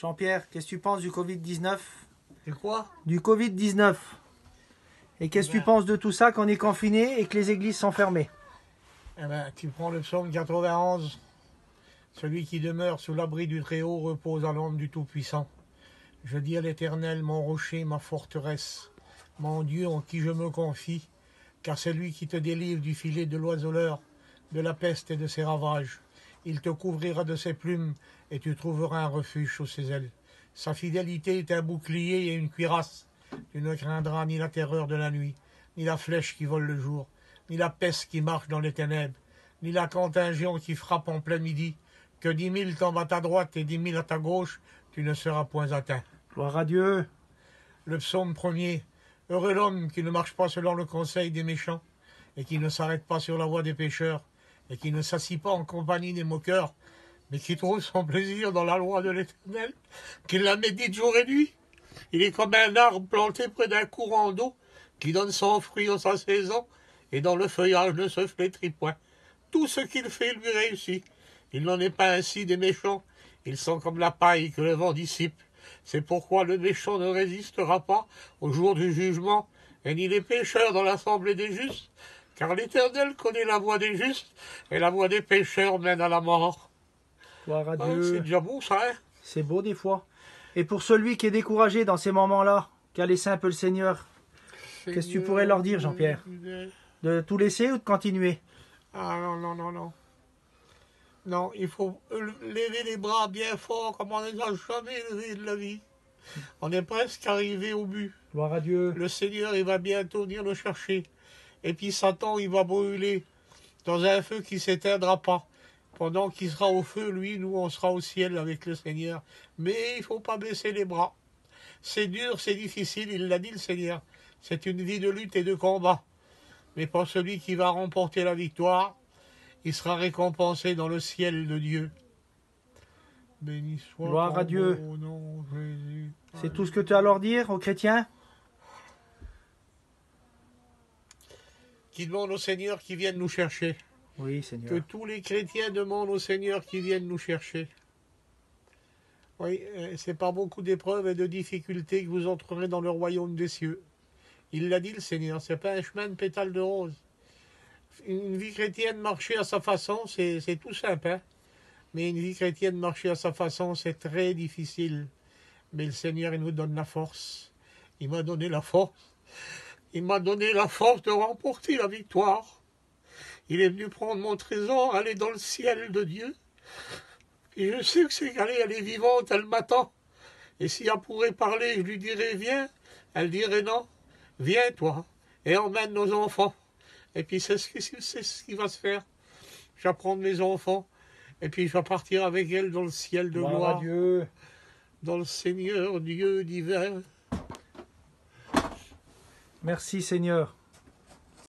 Jean-Pierre, qu'est-ce que tu penses du Covid-19? Du quoi? Du Covid-19. Et qu'est-ce que tu penses de tout ça qu'on est confiné et que les églises sont fermées? Eh ben, tu prends le psaume 91. Celui qui demeure sous l'abri du Très-Haut repose à l'ombre du Tout-Puissant. Je dis à l'Éternel, mon rocher, ma forteresse, mon Dieu en qui je me confie, car c'est lui qui te délivre du filet de l'oiseleur, de la peste et de ses ravages. Il te couvrira de ses plumes et tu trouveras un refuge sous ses ailes. Sa fidélité est un bouclier et une cuirasse. Tu ne craindras ni la terreur de la nuit, ni la flèche qui vole le jour, ni la peste qui marche dans les ténèbres, ni la contagion qui frappe en plein midi. Que 10 000 tombent à ta droite et 10 000 à ta gauche, tu ne seras point atteint. Gloire à Dieu. Le psaume 1er. Heureux l'homme qui ne marche pas selon le conseil des méchants, et qui ne s'arrête pas sur la voie des pécheurs, et qui ne s'assit pas en compagnie des moqueurs, mais qui trouve son plaisir dans la loi de l'Éternel, qui la médite jour et nuit. Il est comme un arbre planté près d'un courant d'eau, qui donne son fruit en sa saison, et dans le feuillage ne se flétrit point. Tout ce qu'il fait lui réussit. Il n'en est pas ainsi des méchants. Ils sont comme la paille que le vent dissipe. C'est pourquoi le méchant ne résistera pas au jour du jugement, et ni les pécheurs dans l'assemblée des justes, car l'Éternel connaît la voie des justes, et la voie des pécheurs mène à la mort. Gloire à Ah, Dieu. c'est déjà beau ça, hein? C'est beau des fois. Et pour celui qui est découragé dans ces moments-là, qui a laissé un peu le Seigneur, qu'est-ce que tu pourrais leur dire, Jean-Pierre? De tout laisser ou de continuer? Ah non, non, non, non. Non, il faut lever les bras bien fort comme on ne les a jamais levés de la vie. On est presque arrivé au but. Gloire à Dieu. Le Seigneur, il va bientôt venir le chercher. Et puis Satan, il va brûler dans un feu qui ne s'éteindra pas. Pendant qu'il sera au feu, lui, nous, on sera au ciel avec le Seigneur. Mais il ne faut pas baisser les bras. C'est dur, c'est difficile, il l'a dit le Seigneur. C'est une vie de lutte et de combat. Mais pour celui qui va remporter la victoire, il sera récompensé dans le ciel de Dieu. Béni soit Gloire à Dieu. beau nom, Jésus. C'est tout ce que tu as à leur dire aux chrétiens? Qui demande au Seigneur qui vienne nous chercher. Oui, Que Seigneur. tous les chrétiens demandent au Seigneur qui vienne nous chercher. Oui, c'est par beaucoup d'épreuves et de difficultés que vous entrerez dans le royaume des cieux. Il l'a dit le Seigneur, c'est pas un chemin de pétales de rose. Une vie chrétienne marcher à sa façon, c'est tout simple, hein? Mais une vie chrétienne marcher à sa façon, c'est très difficile. Mais le Seigneur, il nous donne la force. Il m'a donné la force. Il m'a donné la force de remporter la victoire. Il est venu prendre mon trésor, aller dans le ciel de Dieu. Et je sais que c'est qu'elle est vivante, elle m'attend. Et si elle pourrait parler, je lui dirais viens. Elle dirait non, viens toi, et emmène nos enfants. Et puis c'est ce qui va se faire. Je vais prendre mes enfants, et puis je vais partir avec elle dans le ciel de Gloire à gloire, Dieu. dans le Seigneur Dieu divin. Merci, Seigneur.